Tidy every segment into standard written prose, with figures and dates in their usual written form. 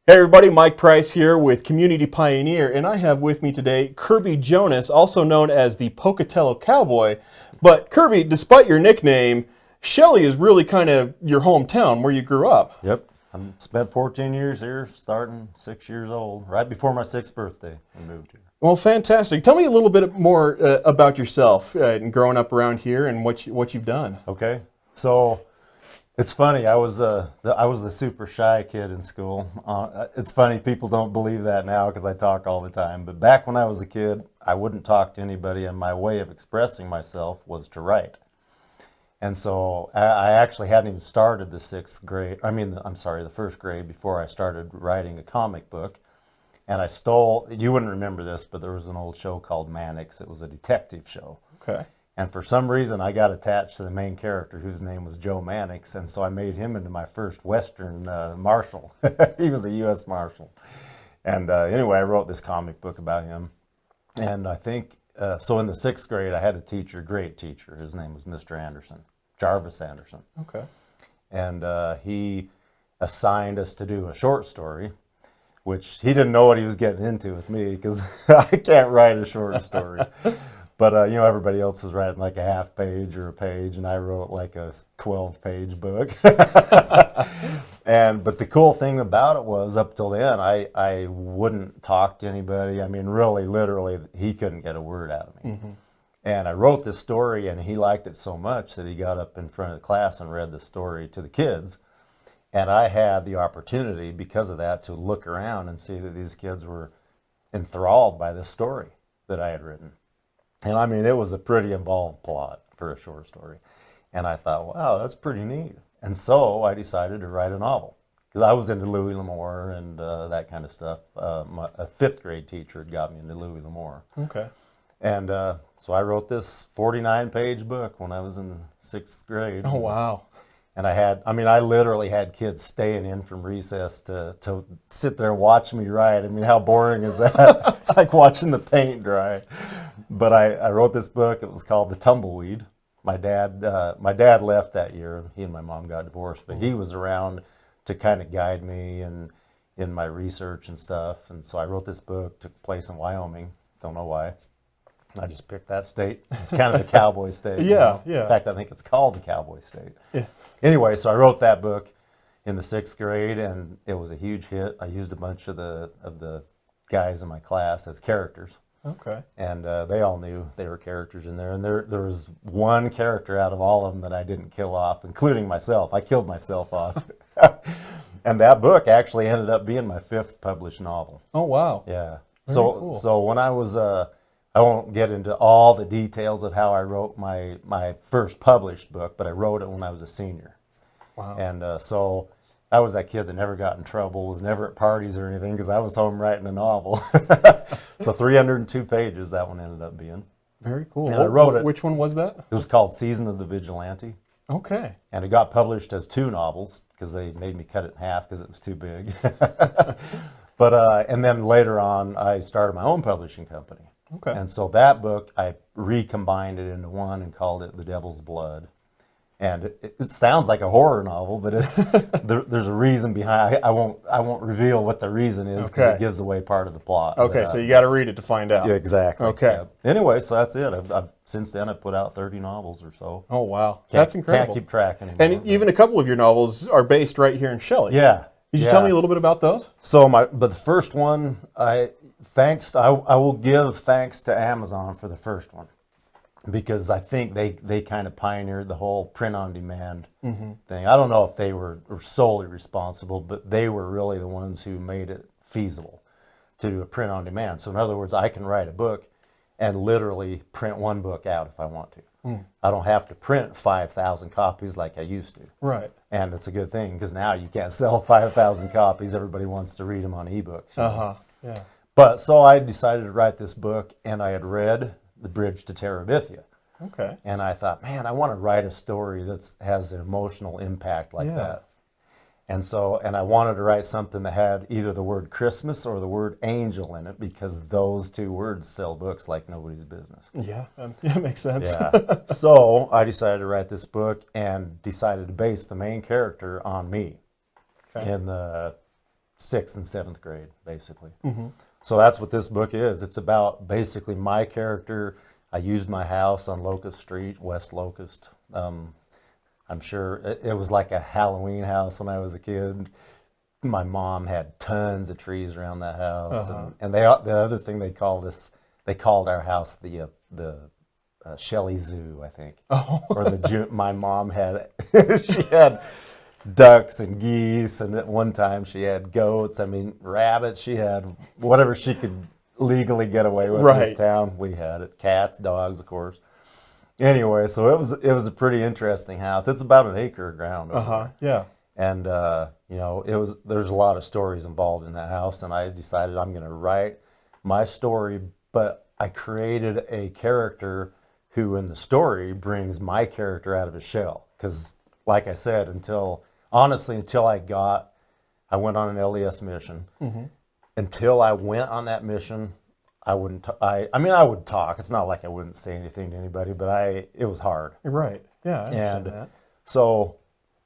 Hey everybody, Mike Price here with Community Pioneer, and I have with me today Kirby Jonas, also known as the Pocatello Cowboy. But Kirby, despite your nickname, Shelley is really kind of your hometown where you grew up. Yep. I spent 14 years here, starting 6 years old. Right before my 6th birthday, we moved here. Well, fantastic. Tell me a little bit more about yourself and growing up around here and what you've done. Okay. So it's funny. I was the super shy kid in school. It's funny, people don't believe that now because I talk all the time. But back when I was a kid, I wouldn't talk to anybody, and my way of expressing myself was to write. And so I actually hadn't even started the 6th grade. The 1st grade before I started writing a comic book. And I stole, you wouldn't remember this, but there was an old show called Mannix. It was a detective show. Okay. And for some reason, I got attached to the main character, whose name was Joe Mannix, and so I made him into my first Western marshal. He was a U.S. Marshal. And anyway, I wrote this comic book about him. And I think, so in the 6th grade, I had a teacher, great teacher. His name was Mr. Anderson, Jarvis Anderson. Okay. And he assigned us to do a short story, which he didn't know what he was getting into with me, because I can't write a short story. But, everybody else was writing like a half page or a page, and I wrote like a 12-page book. But the cool thing about it was, up till then, I wouldn't talk to anybody. I mean, really, literally, he couldn't get a word out of me. Mm-hmm. And I wrote this story, and he liked it so much that he got up in front of the class and read the story to the kids. And I had the opportunity, because of that, to look around and see that these kids were enthralled by this story that I had written. And I mean, it was a pretty involved plot for a short story. And I thought, wow, that's pretty neat. And so I decided to write a novel, because I was into Louis L'Amour and that kind of stuff. A 5th grade teacher had got me into Louis L'Amour. Okay. And so I wrote this 49-page book when I was in 6th grade. Oh, wow. And I literally had kids staying in from recess to sit there and watch me write. I mean, how boring is that? It's like watching the paint dry. But I wrote this book. It was called The Tumbleweed. My dad left that year. He and my mom got divorced, but he was around to kind of guide me and in my research and stuff. And so I wrote this book. Took place in Wyoming. Don't know why. I just picked that state. It's kind of a cowboy state. Yeah, yeah. In fact, I think it's called the Cowboy State. Yeah. Anyway, so I wrote that book in the 6th grade, and it was a huge hit. I used a bunch of the guys in my class as characters. Okay. And they all knew they were characters in there. And there was one character out of all of them that I didn't kill off, including myself. I killed myself off. And that book actually ended up being my 5th published novel. Oh, wow. Yeah. Very cool. So when I was, I won't get into all the details of how I wrote my first published book, but I wrote it when I was a senior. Wow. And so I was that kid that never got in trouble, was never at parties or anything, because I was home writing a novel. So 302 pages that one ended up being. Very cool. And I wrote it. Which one was that? It was called Season of the Vigilante. Okay. And it got published as 2 novels, because they made me cut it in half because it was too big. But and then later on, I started my own publishing company. Okay. And so that book, I recombined it into one and called it The Devil's Blood. And it sounds like a horror novel, but it's there's a reason behind. I won't reveal what the reason is, because it gives away part of the plot. Okay, but, so you got to read it to find out. Yeah, exactly. Okay. Yeah. Anyway, so that's it. Since then I've put out 30 novels or so. Oh, wow. That's incredible. Can't keep track anymore. And even a couple of your novels are based right here in Shelley. Yeah. Could you tell me a little bit about those? So but the first one, I will give thanks to Amazon for the first one, because I think they kind of pioneered the whole print-on-demand thing. I don't know if they were solely responsible, but they were really the ones who made it feasible to do a print-on-demand. So in other words, I can write a book and literally print one book out if I want to. I don't have to print 5,000 copies like I used to. Right. And it's a good thing, because now you can't sell 5,000 copies. Everybody wants to read them on ebooks. Yeah. But so I decided to write this book, and I had read The Bridge to Terabithia. Okay. And I thought, man, I want to write a story that has an emotional impact like that. And I wanted to write something that had either the word Christmas or the word angel in it, because those 2 words sell books like nobody's business. Yeah, that makes sense. Yeah. So I decided to write this book and decided to base the main character on me. Okay. In the 6th and 7th grade, basically. So that's what this book is. It's about basically my character. I used my house on Locust Street, West Locust. I'm sure it was like a Halloween house when I was a kid. My mom had tons of trees around that house, and the other thing they called our house the Shelley Zoo, I think. Or my mom had she had ducks and geese, and at one time she had goats. I mean, rabbits. She had whatever she could legally get away with in this town. We had it. Cats, dogs, of course. Anyway, so it was a pretty interesting house. It's about an acre of ground over there. Yeah. And you know, there's a lot of stories involved in that house, and I decided I'm going to write my story, but I created a character who in the story brings my character out of his shell. Because like I said, until I went on an LES mission. Until I went on that mission, I wouldn't. I mean, I would talk. It's not like I wouldn't say anything to anybody, but it was hard. Right. Yeah. I understand that. So,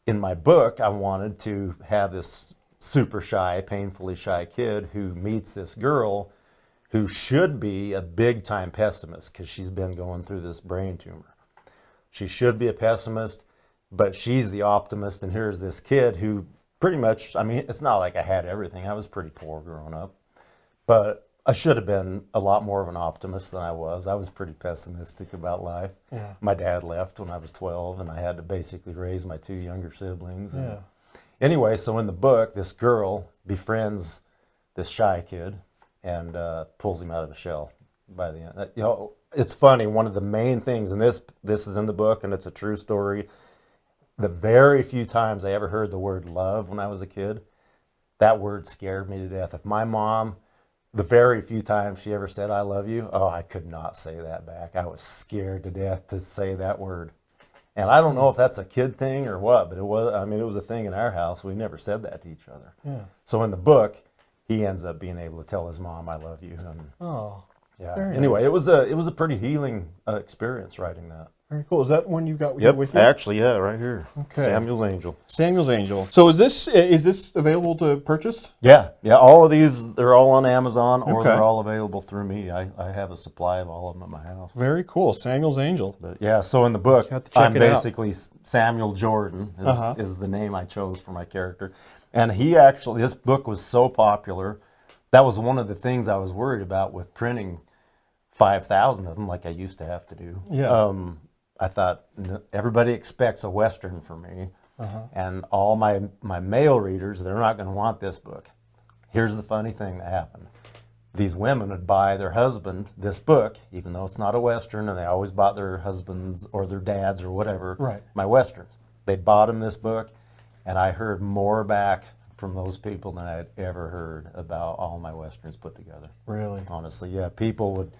in my book, I wanted to have this super shy, painfully shy kid who meets this girl who should be a big time pessimist because she's been going through this brain tumor. She should be a pessimist, but she's the optimist. And here's this kid who pretty much, I mean, it's not like I had everything. I was pretty poor growing up, but I should have been a lot more of an optimist than I was. I was pretty pessimistic about life. Yeah. My dad left when I was 12, and I had to basically raise my 2 younger siblings. Yeah. Anyway, so in the book, this girl befriends this shy kid and pulls him out of the shell by the end. You know, it's funny. One of the main things, and this is in the book, and it's a true story. The very few times I ever heard the word love when I was a kid, that word scared me to death. If my mom, the very few times she ever said, I love you, oh, I could not say that back. I was scared to death to say that word. And I don't know if that's a kid thing or what, but it was a thing in our house. We never said that to each other. Yeah. So in the book, he ends up being able to tell his mom, I love you. And, yeah. Anyway, nice. it was a pretty healing experience writing that. Very cool. Is that one you've got with you? Actually, yeah, right here. Okay. Samuel's Angel. Samuel's Angel. So is this available to purchase? Yeah. All of these, they're all on Amazon, or Okay. they're all available through me. I have a supply of all of them at my house. Very cool. Samuel's Angel. But yeah, so in the book, have to check I'm it out. basically Samuel Jordan is the name I chose for my character. And this book was so popular, that was one of the things I was worried about with printing 5,000 of them like I used to have to do. Yeah. I thought everybody expects a Western from me, and all my male readers, they're not going to want this book. Here's the funny thing that happened. These women would buy their husband this book, even though it's not a Western, and they always bought their husbands or their dads or whatever, my Westerns. They bought him this book, and I heard more back from those people than I had ever heard about all my Westerns put together. Really? Honestly, yeah. People would...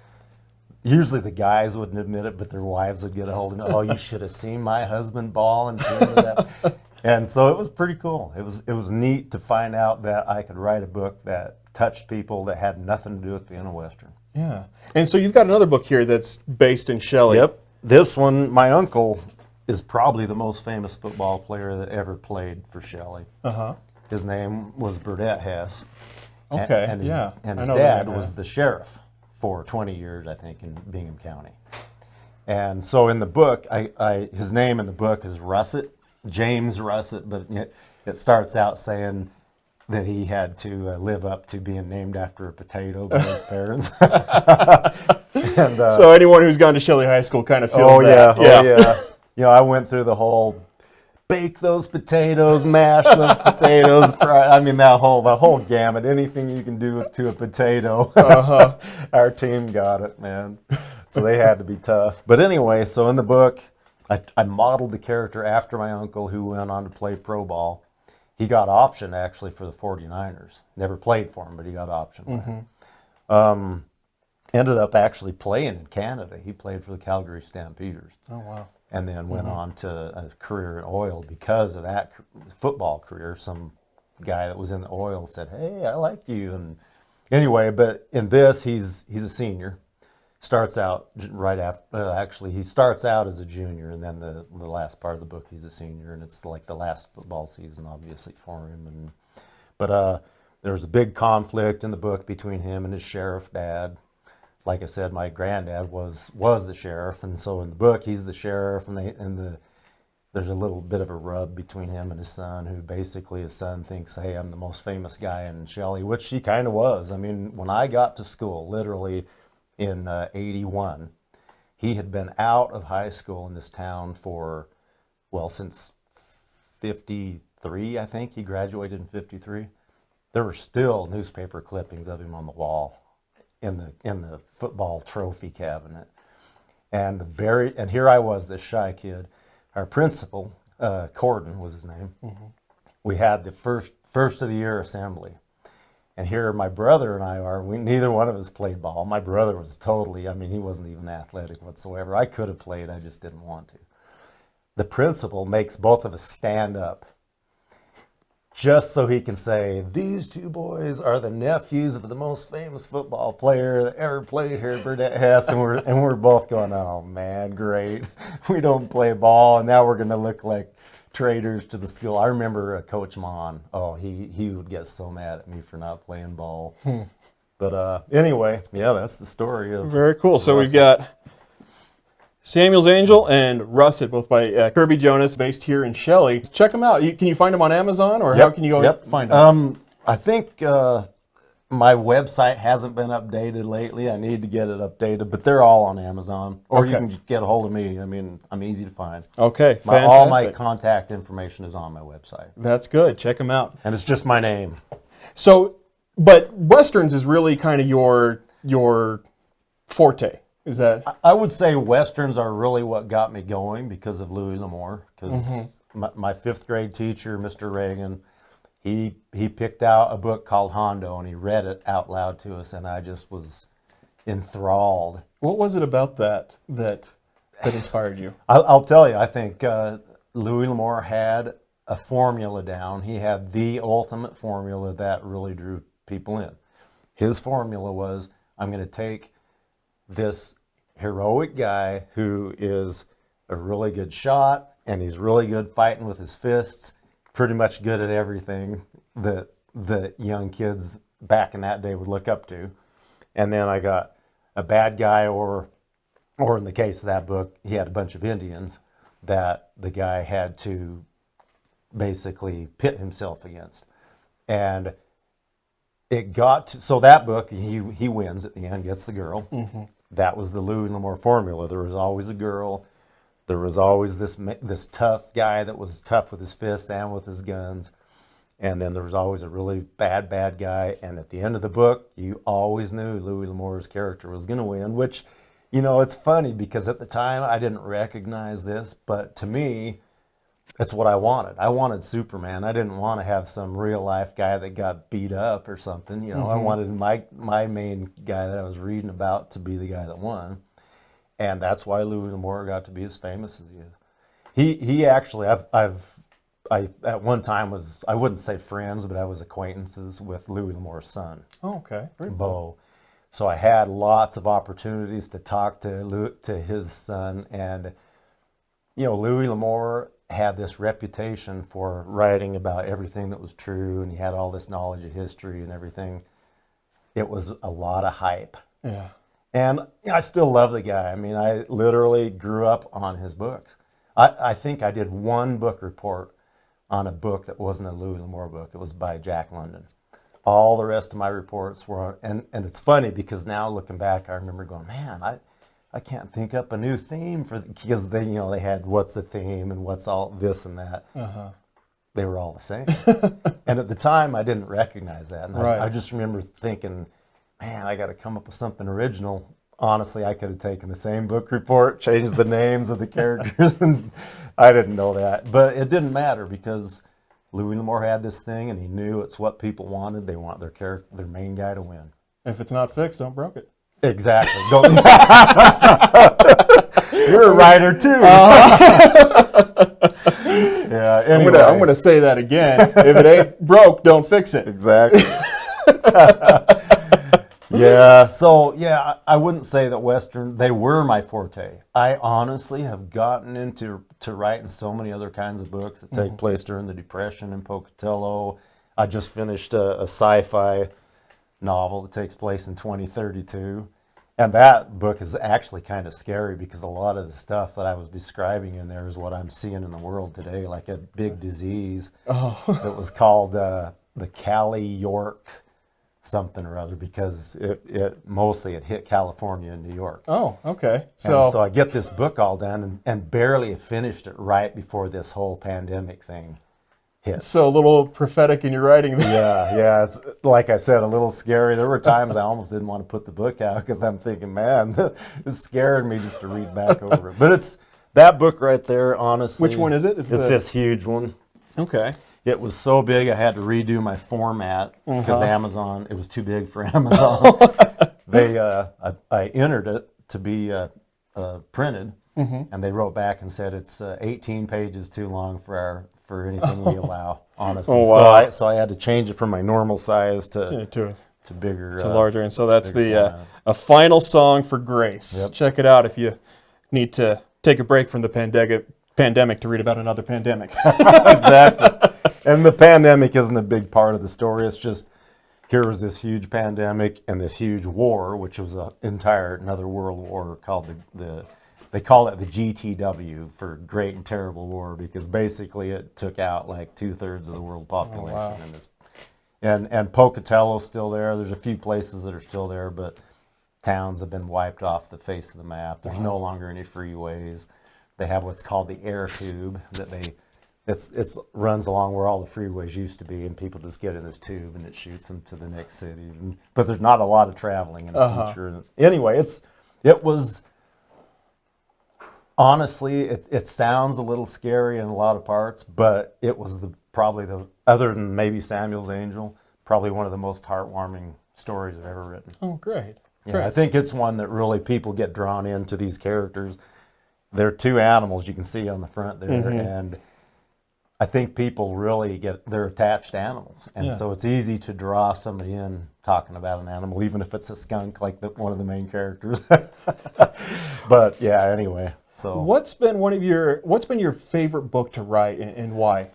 Usually the guys wouldn't admit it, but their wives would get a hold of it. Oh, you should have seen my husband bawl and that. And so it was pretty cool. It was neat to find out that I could write a book that touched people that had nothing to do with being a Western. Yeah. And so you've got another book here that's based in Shelley. Yep. This one, my uncle is probably the most famous football player that ever played for Shelley. His name was Burdett Hess. Okay. And his I know dad that, was the sheriff for 20 years, I think, in Bingham County. And so in the book, his name in the book is Russet, James Russet, but it starts out saying that he had to live up to being named after a potato by his parents. And, so anyone who's gone to Shelley High School kind of feels that. Oh yeah. You know, I went through the whole bake those potatoes, mash those potatoes, fry. I mean, the whole gamut. Anything you can do to a potato. Our team got it, man. So they had to be tough. But anyway, so in the book, I modeled the character after my uncle, who went on to play pro ball. He got optioned, actually, for the 49ers. Never played for him, but he got optioned. Ended up actually playing in Canada. He played for the Calgary Stampeders. Oh, wow. And then went on to a career in oil because of that football career. Some guy that was in the oil said, hey, I like you. And anyway, but in this, he's a senior. Starts out right after, actually, he starts out as a junior, and then the last part of the book, he's a senior, and it's like the last football season, obviously, for him. But there was a big conflict in the book between him and his sheriff dad. Like I said, my granddad was the sheriff, and so in the book he's the sheriff, and there's a little bit of a rub between him and his son, who basically his son thinks, hey, I'm the most famous guy in Shelley, which he kind of was. I mean, when I got to school, literally in 81, he had been out of high school in this town for, well, since 53, I think. He graduated in 53. There were still newspaper clippings of him on the wall in the football trophy cabinet. And here I was, this shy kid. Our principal, Corden was his name. Mm-hmm. We had the first of the year assembly. And here my brother and I are, neither one of us played ball. My brother was totally, I mean, he wasn't even athletic whatsoever. I could have played, I just didn't want to. The principal makes both of us stand up just so he can say, these two boys are the nephews of the most famous football player that ever played here at Burdett Hess. And we're both going, oh man, great. We don't play ball, and now we're going to look like traitors to the school. I remember Coach Mon. Oh, he would get so mad at me for not playing ball. But anyway, yeah, that's the story of. Very cool. So we've got Samuel's Angel and Russet, both by Kirby Jonas, based here in Shelley. Check them out. Can you find them on Amazon, or how can you go find them? I think my website hasn't been updated lately. I need to get it updated, but they're all on Amazon. Or you can get a hold of me. I mean, I'm easy to find. Okay, fantastic. All my contact information is on my website. That's good. Check them out. And it's just my name. So, but Westerns is really kind of your forte. Is that? I would say Westerns are really what got me going because of Louis L'Amour. Because my fifth grade teacher, Mr. Reagan, he picked out a book called Hondo, and he read it out loud to us, and I just was enthralled. What was it about that inspired you? I'll tell you. I think Louis L'Amour had a formula down. He had the ultimate formula that really drew people in. His formula was, I'm going to take this heroic guy who is a really good shot, and he's really good fighting with his fists, pretty much good at everything that the young kids back in that day would look up to. And then I got a bad guy, or in the case of that book, he had a bunch of Indians that the guy had to basically pit himself against. And it got to, so that book, he wins at the end, gets the girl. Mm-hmm. That was the Louis L'Amour formula. There was always a girl. There was always this tough guy that was tough with his fists and with his guns. And then there was always a really bad guy. And at the end of the book, you always knew Louis L'Amour's character was going to win, which, you know, it's funny because at the time I didn't recognize this, but to me, it's what I wanted. I wanted Superman. I didn't want to have some real life guy that got beat up or something. You know, I wanted my main guy that I was reading about to be the guy that won. And that's why Louis L'Amour got to be as famous as he is. He actually, I at one time was, I wouldn't say friends, but I was acquaintances with Louis L'Amour's son. Oh, okay. Bo. So I had lots of opportunities to talk to his son. And, you know, Louis L'Amour had this reputation for writing about everything that was true, and he had all this knowledge of history and everything. It was a lot of hype. Yeah. And you know, I still love the guy. I mean, I literally grew up on his books. I think I did one book report on a book that wasn't a Louis L'Amour book. It was by Jack London. All the rest of my reports were, and it's funny because now looking back, I remember going, man, I can't think up a new theme because they, you know, they had what's the theme and what's all this and that. Uh-huh. They were all the same. And at the time, I didn't recognize that. And I just remember thinking, man, I got to come up with something original. Honestly, I could have taken the same book report, changed the names of the characters, and I didn't know that. But it didn't matter because Louis L'Amour had this thing, and he knew it's what people wanted. They want their main guy to win. If it's not fixed, don't broke it. Exactly. You're a writer too. Yeah. Anyway. I'm gonna say that again. If it ain't broke, don't fix it. Exactly. Yeah. So yeah, I wouldn't say that Western. They were my forte. I honestly have gotten into writing so many other kinds of books that take place during the Depression in Pocatello. I just finished a sci-fi novel that takes place in 2032. And that book is actually kind of scary because a lot of the stuff that I was describing in there is what I'm seeing in the world today, like a big disease that was called the Cali York something or other, because it mostly hit California and New York. Oh, okay. And so I get this book all done and barely finished it right before this whole pandemic thing hit. So a little prophetic in your writing there. Yeah. It's like I said, a little scary. There were times I almost didn't want to put the book out because I'm thinking, man, it's scaring me just to read back over it. But it's that book right there, honestly. Which one is it? It's this huge one. Okay. It was so big I had to redo my format because Amazon, it was too big for Amazon. I entered it to be printed, and they wrote back and said it's 18 pages too long for anything we allow, honestly. Oh, wow. So I had to change it from my normal size to bigger. To larger. And so that's format. a final song for Grace. Yep. Check it out if you need to take a break from the pandemic to read about another pandemic. Exactly. And the pandemic isn't a big part of the story. It's just, here was this huge pandemic and this huge war, which was another world war called they call it the GTW, for Great and Terrible War, because basically it took out like 2/3 of the world population. Oh, wow. in this. And Pocatello's still there. There's a few places that are still there, but towns have been wiped off the face of the map. There's no longer any freeways. They have what's called the air tube that it runs along where all the freeways used to be, and people just get in this tube and it shoots them to the next city. But there's not a lot of traveling in the future. Anyway, it was honestly, it sounds a little scary in a lot of parts, but it was probably other than maybe Samuel's Angel, probably one of the most heartwarming stories I've ever written. Oh, great. Yeah, I think it's one that really people get drawn into these characters. They're two animals you can see on the front there, and I think people really they're attached to animals, and so it's easy to draw somebody in talking about an animal, even if it's a skunk like one of the main characters. But yeah, anyway. So what's been your favorite book to write, and why?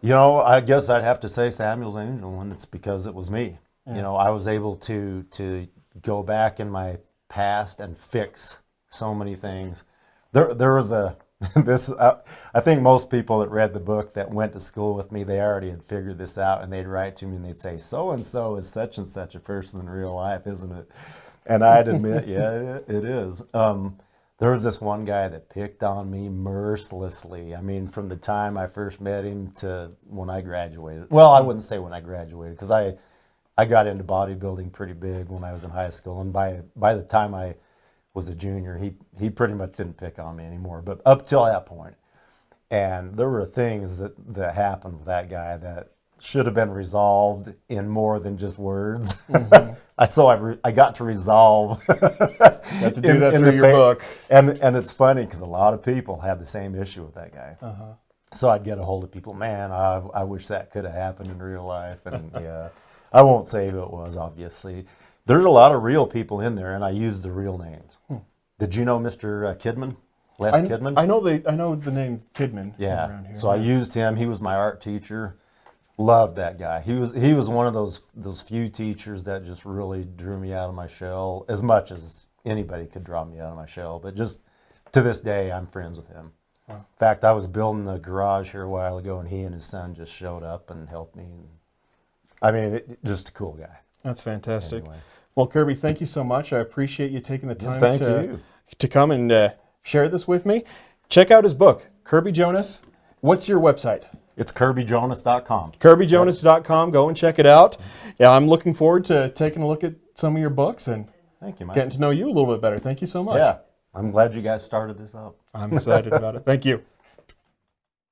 I guess I'd have to say Samuel's Angel, and it's because it was me. Yeah. I was able to go back in my past and fix so many things. There was I think most people that read the book that went to school with me, they already had figured this out, and they'd write to me and they'd say, so-and-so is such and such a person in real life, isn't it? And I'd admit, yeah, it is. There was this one guy that picked on me mercilessly. I mean, from the time I first met him to when I graduated. Well, I wouldn't say when I graduated, because I got into bodybuilding pretty big when I was in high school, and by the time I was a junior, he pretty much didn't pick on me anymore, but up till that point. And there were things that happened with that guy that should have been resolved in more than just words. I got to resolve. Got to do that through your book. And it's funny because a lot of people had the same issue with that guy. So I'd get a hold of people, man, I wish that could have happened in real life. And yeah, I won't say who it was, obviously. There's a lot of real people in there, and I used the real names. Did you know Mr. Kidman? Les Kidman? I know the name Kidman. Yeah. Around here. So I used him. He was my art teacher. Loved that guy. He was one of those few teachers that just really drew me out of my shell, as much as anybody could draw me out of my shell. But just to this day, I'm friends with him. Wow. In fact, I was building the garage here a while ago, and he and his son just showed up and helped me. I mean, just a cool guy. That's fantastic. Anyway. Well, Kirby, thank you so much. I appreciate you taking the time to come and share this with me. Check out his book, Kirby Jonas. What's your website? It's KirbyJonas.com. KirbyJonas.com. Go and check it out. Yeah, I'm looking forward to taking a look at some of your books and Thank you, Mike. Getting to know you a little bit better. Thank you so much. Yeah, I'm glad you guys started this up. I'm excited about it. Thank you.